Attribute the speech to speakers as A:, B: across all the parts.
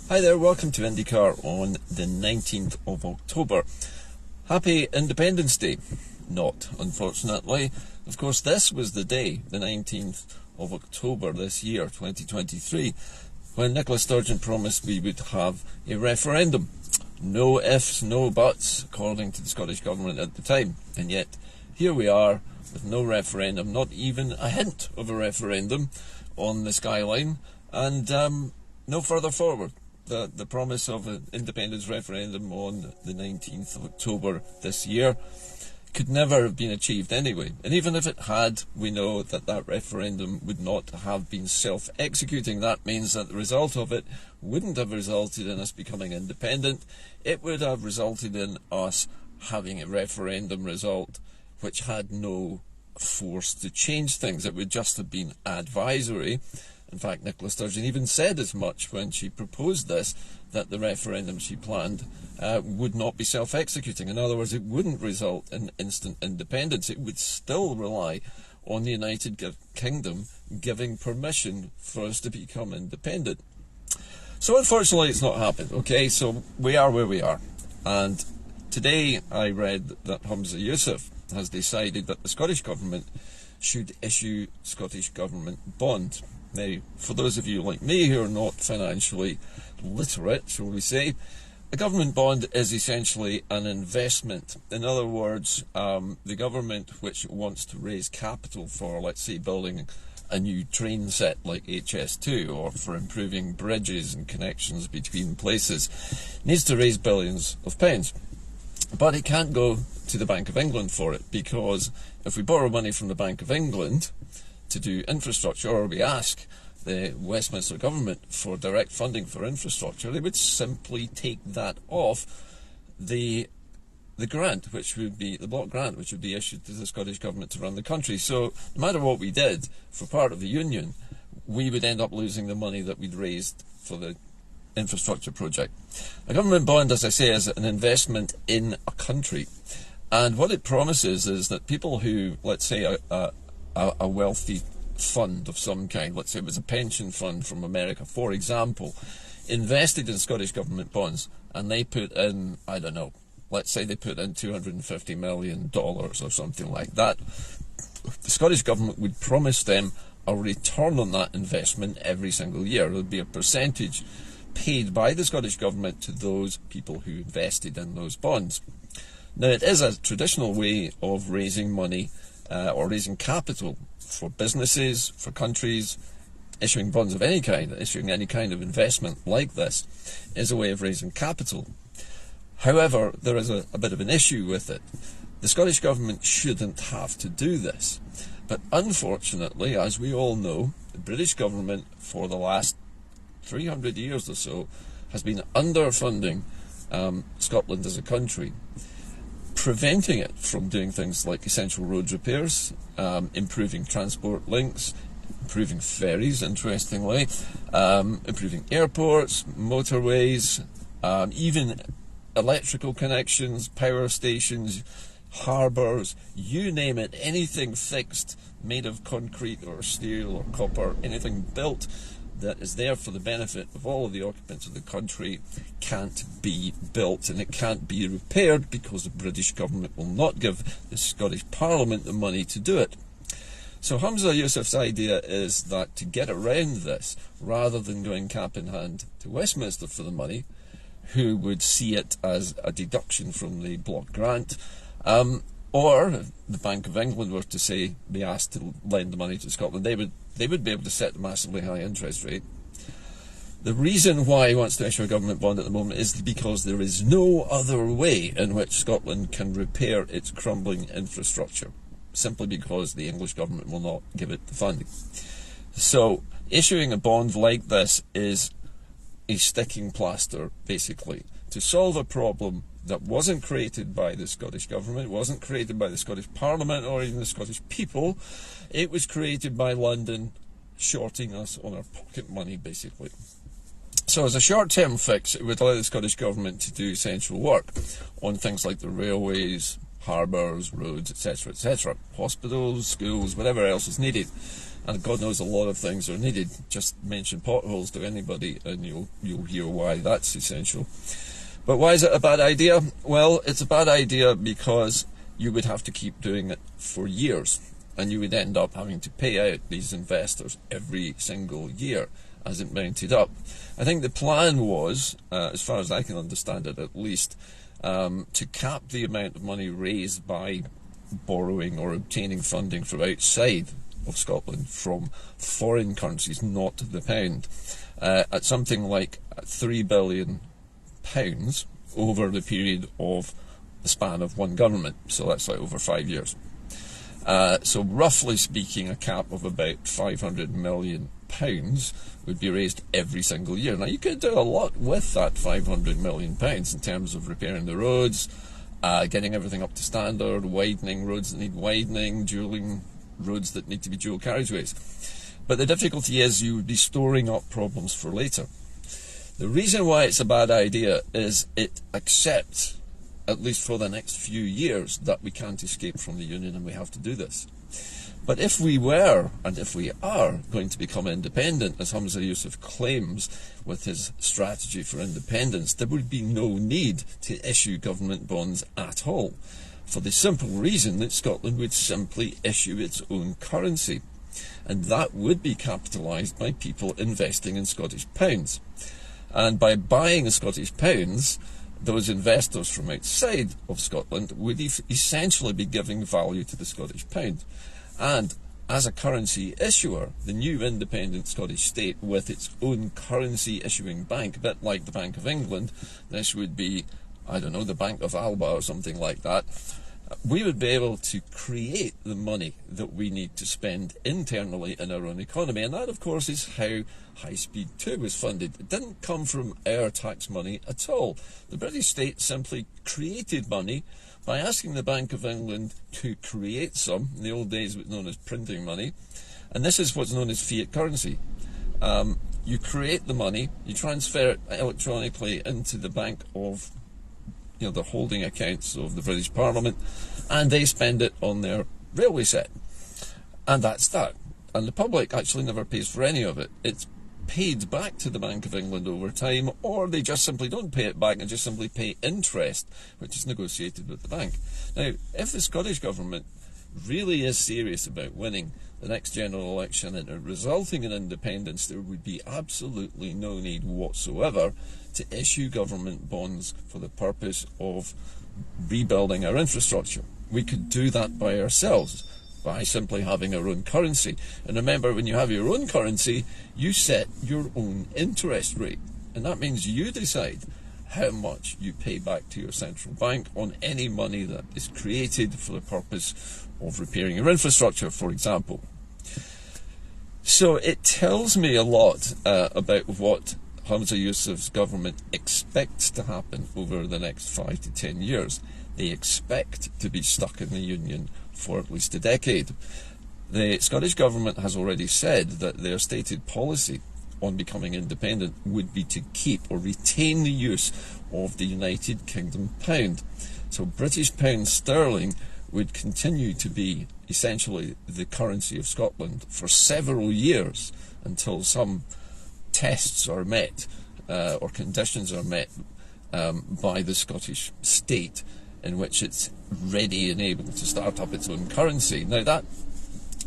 A: Hi there, welcome to IndyCar on the 19th of October. Happy Independence Day. Not, unfortunately. Of course, this was the day, the 19th of October this year, 2023, when Nicola Sturgeon promised we would have a referendum. No ifs, no buts, according to the Scottish Government at the time. And yet, here we are, with no referendum, not even a hint of a referendum on the skyline, and no further forward. The promise of an independence referendum on the 19th of October this year could never have been achieved anyway. And even if it had, we know that that referendum would not have been self-executing. That means that the result of it wouldn't have resulted in us becoming independent. It would have resulted in us having a referendum result which had no force to change things. It would just have been advisory. In fact, Nicola Sturgeon even said as much when she proposed this, that the referendum she planned would not be self-executing. In other words, it wouldn't result in instant independence. It would still rely on the United Kingdom giving permission for us to become independent. So unfortunately, it's not happened. Okay, so we are where we are. And today I read that Humza Yousaf has decided that the Scottish Government should issue Scottish Government bond. Now, for those of you like me who are not financially literate, shall we say, a government bond is essentially an investment. In other words, the government which wants to raise capital for, let's say, building a new train set like HS2 or for improving bridges and connections between places, needs to raise billions of pounds. But it can't go to the Bank of England for it, because if we borrow money from the Bank of England to do infrastructure, or we ask the Westminster government for direct funding for infrastructure, they would simply take that off the grant, which would be the block grant, which would be issued to the Scottish Government to run the country. So no matter what we did for part of the union, we would end up losing the money that we'd raised for the infrastructure project. A government bond, as I say, is an investment in a country, and what it promises is that people who, let's say, a wealthy fund of some kind, let's say it was a pension fund from America, for example, invested in Scottish Government bonds, and they put in, I don't know, let's say they put in $250 million or something like that. The Scottish Government would promise them a return on that investment every single year. There would be a percentage paid by the Scottish Government to those people who invested in those bonds. Now, it is a traditional way of raising money or raising capital for businesses, for countries. Issuing bonds of any kind, issuing any kind of investment like this is a way of raising capital. However, there is a bit of an issue with it. The Scottish Government shouldn't have to do this. But unfortunately, as we all know, the British government for the last 300 years or so has been underfunding Scotland as a country, preventing it from doing things like essential road repairs, improving transport links, improving ferries, interestingly, improving airports, motorways, even electrical connections, power stations, harbours, you name it, anything fixed, made of concrete or steel or copper, anything built that is there for the benefit of all of the occupants of the country can't be built, and it can't be repaired because the British government will not give the Scottish Parliament the money to do it. So Humza Yousaf's idea is that to get around this, rather than going cap in hand to Westminster for the money, who would see it as a deduction from the block grant, or if the Bank of England were to say, be asked to lend the money to Scotland, they would be able to set a massively high interest rate. The reason why he wants to issue a government bond at the moment is because there is no other way in which Scotland can repair its crumbling infrastructure, simply because the English government will not give it the funding. So issuing a bond like this is a sticking plaster, basically, to solve a problem that wasn't created by the Scottish Government, wasn't created by the Scottish Parliament or even the Scottish people. It was created by London shorting us on our pocket money, basically. So as a short-term fix, it would allow the Scottish Government to do essential work on things like the railways, harbours, roads, etc., etc., hospitals, schools, whatever else is needed. and God knows a lot of things are needed. Just mention potholes to anybody and you'll hear why that's essential. But why is it a bad idea? Well, it's a bad idea because you would have to keep doing it for years, and you would end up having to pay out these investors every single year as it mounted up. I think the plan was, as far as I can understand it at least, to cap the amount of money raised by borrowing or obtaining funding from outside of Scotland from foreign currencies, not the pound, at something like £3 billion over the period of the span of one government. So that's like over 5 years. So roughly speaking, a cap of about £500 million would be raised every single year. Now, you could do a lot with that £500 million in terms of repairing the roads, getting everything up to standard, widening roads that need widening, dualling roads that need to be dual carriageways. But the difficulty is you would be storing up problems for later. The reason why it's a bad idea is it accepts, at least for the next few years, that we can't escape from the Union and we have to do this. But if we were, and if we are, going to become independent, as Humza Yousaf claims with his strategy for independence, there would be no need to issue government bonds at all, for the simple reason that Scotland would simply issue its own currency. And that would be capitalised by people investing in Scottish pounds. And by buying the Scottish pounds, those investors from outside of Scotland would essentially be giving value to the Scottish pound. And as a currency issuer, the new independent Scottish state with its own currency issuing bank, a bit like the Bank of England, this would be, I don't know, the Bank of Alba or something like that, we would be able to create the money that we need to spend internally in our own economy. And that, of course, is how High Speed 2 was funded. It didn't come from our tax money at all. The British state simply created money by asking the Bank of England to create some. In the old days it was known as printing money. And this is what's known as fiat currency. You create the money, you transfer it electronically into the Bank of the holding accounts of the British Parliament, and they spend it on their railway set. And that's that. And the public actually never pays for any of it. It's paid back to the Bank of England over time, or they just simply don't pay it back and just simply pay interest, which is negotiated with the bank. Now, if the Scottish Government really is serious about winning the next general election and resulting in independence, there would be absolutely no need whatsoever to issue government bonds for the purpose of rebuilding our infrastructure. We could do that by ourselves, by simply having our own currency. And remember, when you have your own currency, you set your own interest rate. And that means you decide how much you pay back to your central bank on any money that is created for the purpose of repairing your infrastructure, for example. So it tells me a lot about what Humza Yousaf's government expects to happen over the next 5 to 10 years. They expect to be stuck in the Union for at least a decade. The Scottish Government has already said that their stated policy on becoming independent would be to keep or retain the use of the United Kingdom pound. So British pound sterling would continue to be essentially the currency of Scotland for several years until some tests are met or conditions are met by the Scottish state in which it's ready and able to start up its own currency. Now that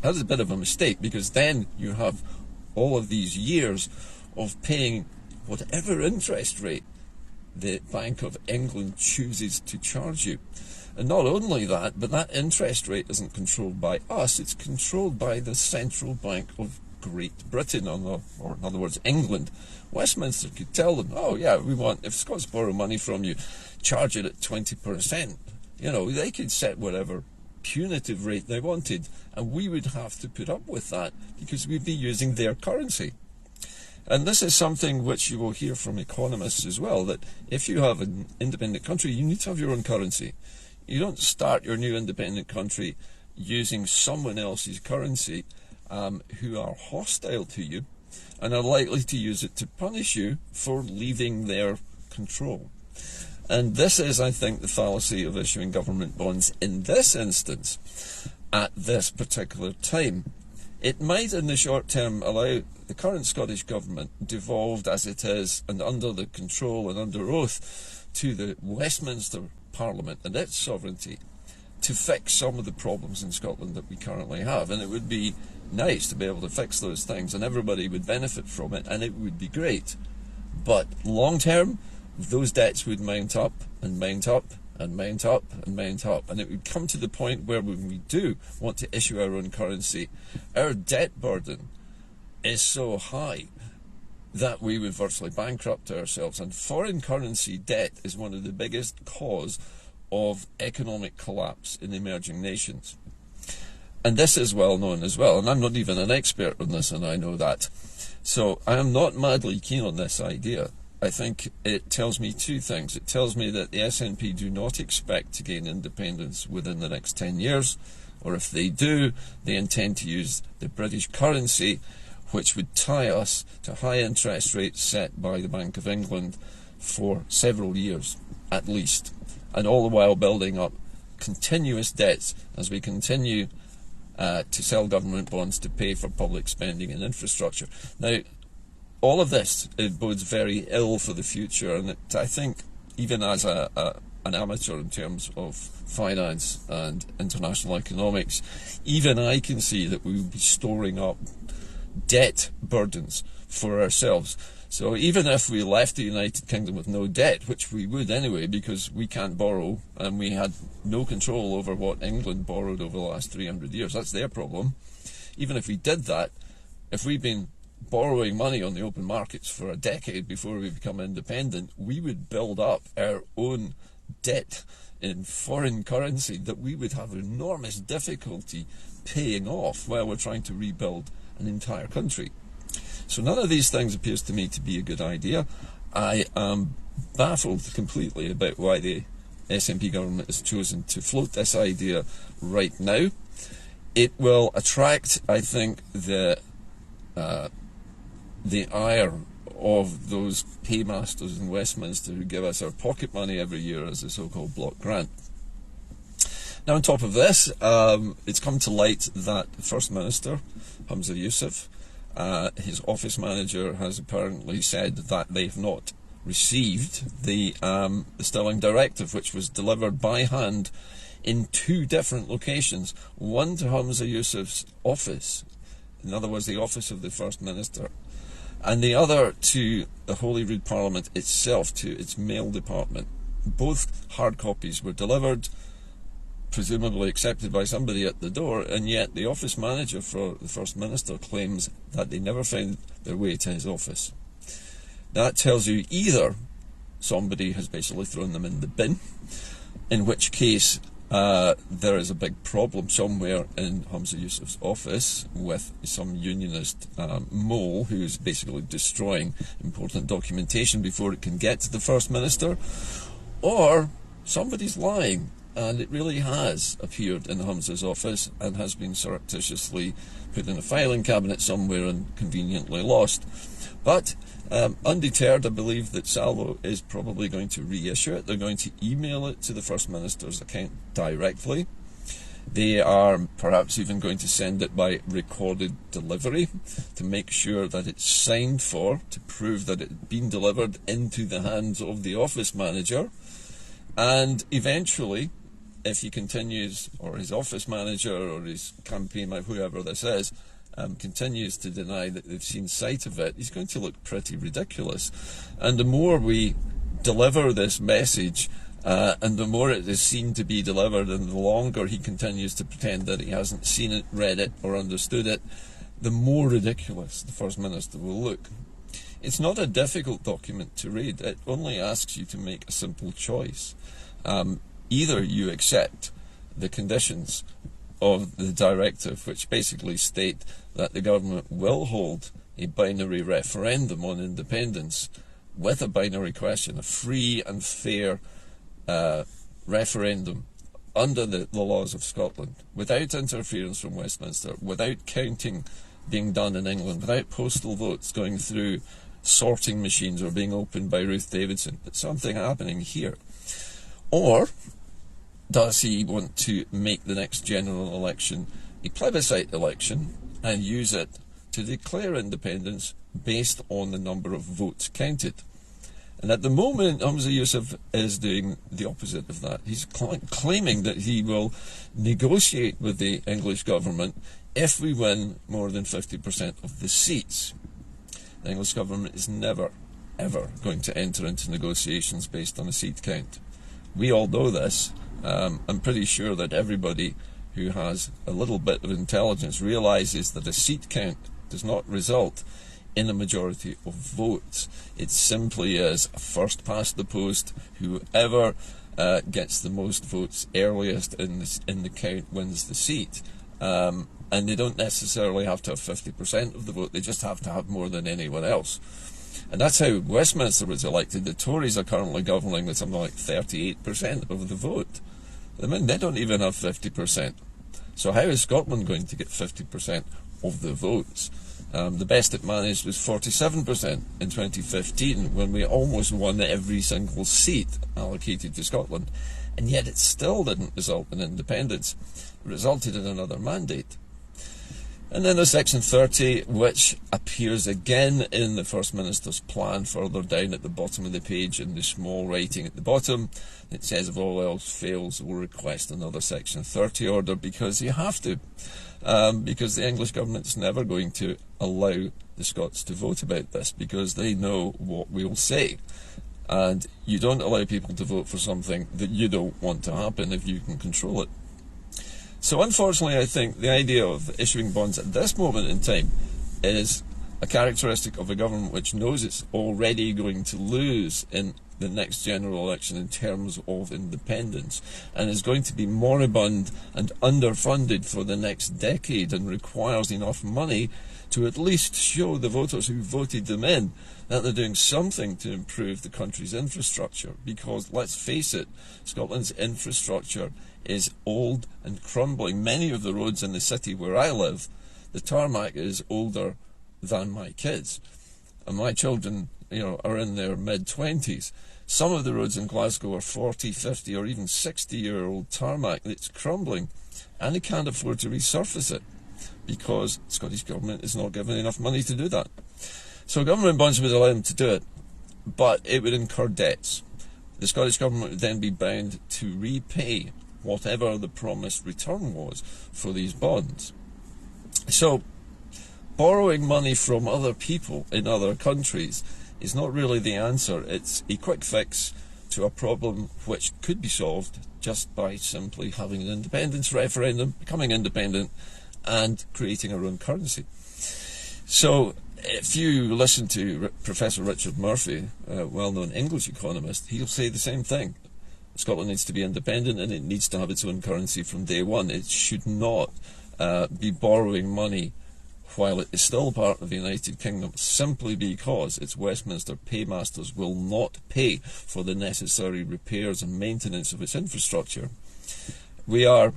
A: is a bit of a mistake, because then you have all of these years of paying whatever interest rate the Bank of England chooses to charge you. And not only that, but that interest rate isn't controlled by us, it's controlled by the Central Bank of Great Britain, or in other words, England. Westminster could tell them, oh yeah, we want, if Scots borrow money from you, charge it at 20%. They could set whatever punitive rate they wanted, and we would have to put up with that because we'd be using their currency. And this is something which you will hear from economists as well, that if you have an independent country, you need to have your own currency. You don't start your new independent country using someone else's currency who are hostile to you and are likely to use it to punish you for leaving their control. And this is, I think, the fallacy of issuing government bonds in this instance at this particular time. It might in the short term allow the current Scottish Government, devolved as it is and under the control and under oath to the Westminster Parliament and its sovereignty, to fix some of the problems in Scotland that we currently have. And it would be nice to be able to fix those things and everybody would benefit from it and it would be great. But long term, those debts would mount up and mount up and mount up and mount up, and it would come to the point where when we do want to issue our own currency, our debt burden is so high that we would virtually bankrupt ourselves. And foreign currency debt is one of the biggest cause of economic collapse in emerging nations. And this is well known as well, and I'm not even an expert on this, and I know that. So I am not madly keen on this idea. I think it tells me two things. It tells me that the SNP do not expect to gain independence within the next 10 years, or if they do, they intend to use the British currency, which would tie us to high interest rates set by the Bank of England for several years at least, and all the while building up continuous debts as we continue to sell government bonds to pay for public spending and infrastructure. Now, all of this, it bodes very ill for the future, and I think even as an amateur in terms of finance and international economics, even I can see that we will be storing up debt burdens for ourselves. So even if we left the United Kingdom with no debt, which we would anyway because we can't borrow and we had no control over what England borrowed over the last 300 years, that's their problem. Even if we did that, if we've been borrowing money on the open markets for a decade before we become independent, we would build up our own debt in foreign currency that we would have enormous difficulty paying off while we're trying to rebuild an entire country. So none of these things appears to me to be a good idea. I am baffled completely about why the SNP government has chosen to float this idea right now. It will attract, I think, the ire of those paymasters in Westminster who give us our pocket money every year as a so-called block grant. Now, on top of this, it's come to light that the First Minister, Humza Yousaf, his office manager has apparently said that they've not received the Sterling directive, which was delivered by hand in two different locations, one to Humza Yousaf's office, in other words, the office of the First Minister, and the other to the Holyrood Parliament itself, to its mail department. Both hard copies were delivered, presumably accepted by somebody at the door, and yet the office manager for the First Minister claims that they never found their way to his office. That tells you either somebody has basically thrown them in the bin, in which case there is a big problem somewhere in Humza Yousaf's office with some unionist mole who's basically destroying important documentation before it can get to the First Minister, or somebody's lying and it really has appeared in Humza's office and has been surreptitiously put in a filing cabinet somewhere and conveniently lost. But undeterred, I believe that Salvo is probably going to reissue it. They're going to email it to the First Minister's account directly. They are perhaps even going to send it by recorded delivery to make sure that it's signed for, to prove that it had been delivered into the hands of the office manager. And eventually, if he continues, or his office manager or his campaign, whoever this is, continues to deny that they've seen sight of it, he's going to look pretty ridiculous. And the more we deliver this message, and the more it is seen to be delivered, and the longer he continues to pretend that he hasn't seen it, read it, or understood it, the more ridiculous the First Minister will look. It's not a difficult document to read. It only asks you to make a simple choice. Either you accept the conditions of the directive, which basically state that the government will hold a binary referendum on independence with a binary question, a free and fair referendum under the laws of Scotland, without interference from Westminster, without counting being done in England, without postal votes going through sorting machines or being opened by Ruth Davidson, but something happening here. Or does he want to make the next general election a plebiscite election and use it to declare independence based on the number of votes counted. And at the moment, Humza Yousaf is doing the opposite of that. He's claiming that he will negotiate with the English government if we win more than 50% of the seats. The English government is never, ever going to enter into negotiations based on a seat count. We all know this. I'm pretty sure that everybody who has a little bit of intelligence realizes that a seat count does not result in a majority of votes. It simply is first past the post. Whoever gets the most votes earliest in the count wins the seat. And they don't necessarily have to have 50% of the vote, they just have to have more than anyone else. And that's how Westminster was elected. The Tories are currently governing with something like 38% of the vote. I mean, they don't even have 50%. So how is Scotland going to get 50% of the votes? The best it managed was 47% in 2015, when we almost won every single seat allocated to Scotland. And yet it still didn't result in independence. It resulted in another mandate. And then there's Section 30, which appears again in the First Minister's plan further down at the bottom of the page in the small writing at the bottom. It says if all else fails, we'll request another Section 30 order, because you have to. Because the English government's never going to allow the Scots to vote about this, because they know what we'll say. And you don't allow people to vote for something that you don't want to happen if you can control it. So unfortunately, I think the idea of issuing bonds at this moment in time is a characteristic of a government which knows it's already going to lose in the next general election in terms of independence, and is going to be moribund and underfunded for the next decade, and requires enough money to at least show the voters who voted them in that they're doing something to improve the country's infrastructure. Because let's face it, Scotland's infrastructure is old and crumbling. Many of the roads in the city where I live, the tarmac is older than my kids, and my children, are in their mid-20s. Some of the roads in Glasgow are 40, 50 or even 60-year-old tarmac that's crumbling, and they can't afford to resurface it because the Scottish Government is not given enough money to do that. So government bonds would allow them to do it, but it would incur debts. The Scottish Government would then be bound to repay whatever the promised return was for these bonds. So borrowing money from other people in other countries is not really the answer. It's a quick fix to a problem which could be solved just by simply having an independence referendum, becoming independent, and creating our own currency. So if you listen to Professor Richard Murphy, a well-known English economist, he'll say the same thing. Scotland needs to be independent, and it needs to have its own currency from day one. It should not be borrowing money while it is still part of the United Kingdom, simply because its Westminster paymasters will not pay for the necessary repairs and maintenance of its infrastructure. We are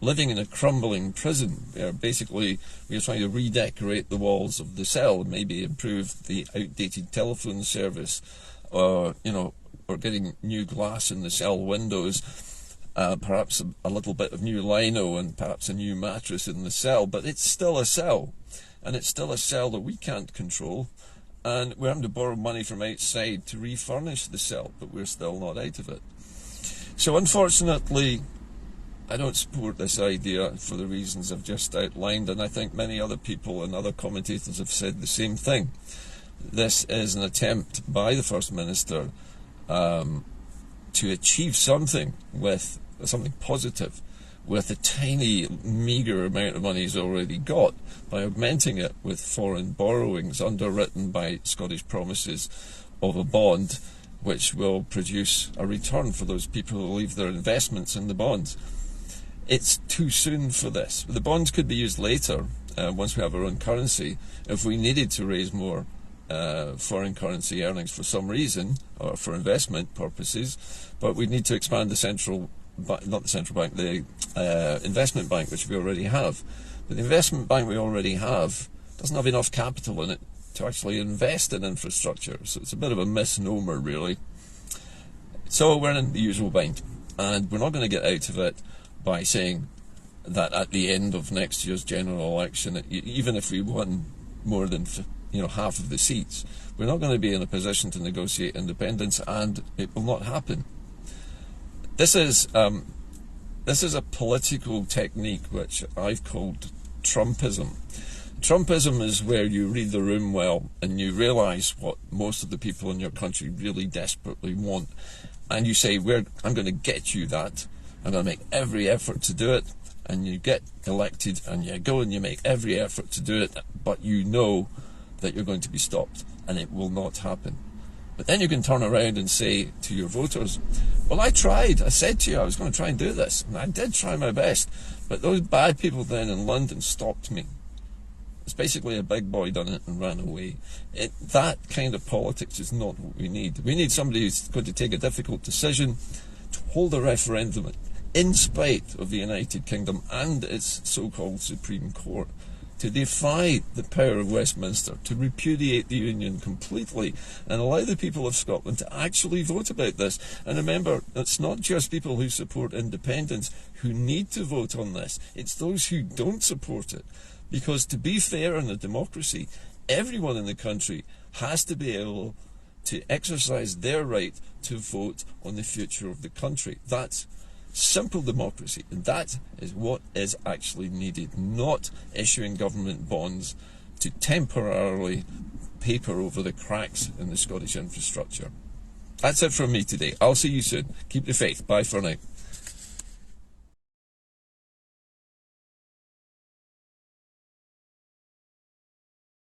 A: living in a crumbling prison. We are trying to redecorate the walls of the cell, maybe improve the outdated telephone service, or getting new glass in the cell windows, perhaps a little bit of new lino, and perhaps a new mattress in the cell. But it's still a cell, and it's still a cell that we can't control, and we're having to borrow money from outside to refurnish the cell, but we're still not out of it. So unfortunately, I don't support this idea for the reasons I've just outlined, and I think many other people and other commentators have said the same thing. This is an attempt by the First Minister to achieve something positive with the tiny, meagre amount of money he's already got, by augmenting it with foreign borrowings underwritten by Scottish promises of a bond which will produce a return for those people who leave their investments in the bonds. It's too soon for this. The bonds could be used later, once we have our own currency, if we needed to raise more foreign currency earnings for some reason, or for investment purposes. But we need to expand the investment bank, which we already have. But the investment bank we already have doesn't have enough capital in it to actually invest in infrastructure. So it's a bit of a misnomer, really. So we're in the usual bind, and we're not going to get out of it by saying that at the end of next year's general election, even if we won more than half of the seats, we're not going to be in a position to negotiate independence, and it will not happen. This is a political technique which I've called Trumpism. Trumpism is where you read the room well and you realise what most of the people in your country really desperately want, and you say, I'm going to get you that. I'm going to make every effort to do it, and you get elected and you go and you make every effort to do it, but you know that you're going to be stopped and it will not happen. But then you can turn around and say to your voters, well, I tried. I said to you I was going to try and do this, and I did try my best, but those bad people then in London stopped me. It's basically a big boy done it and ran away. That kind of politics is not what we need. We need somebody who's going to take a difficult decision, to hold a referendum in spite of the United Kingdom and its so-called Supreme Court, to defy the power of Westminster, to repudiate the Union completely and allow the people of Scotland to actually vote about this. And remember, it's not just people who support independence who need to vote on this, it's those who don't support it. Because to be fair in a democracy, everyone in the country has to be able to exercise their right to vote on the future of the country. That's simple democracy, and that is what is actually needed, not issuing government bonds to temporarily paper over the cracks in the Scottish infrastructure. That's it from me today. I'll see you soon. Keep the faith. Bye for now.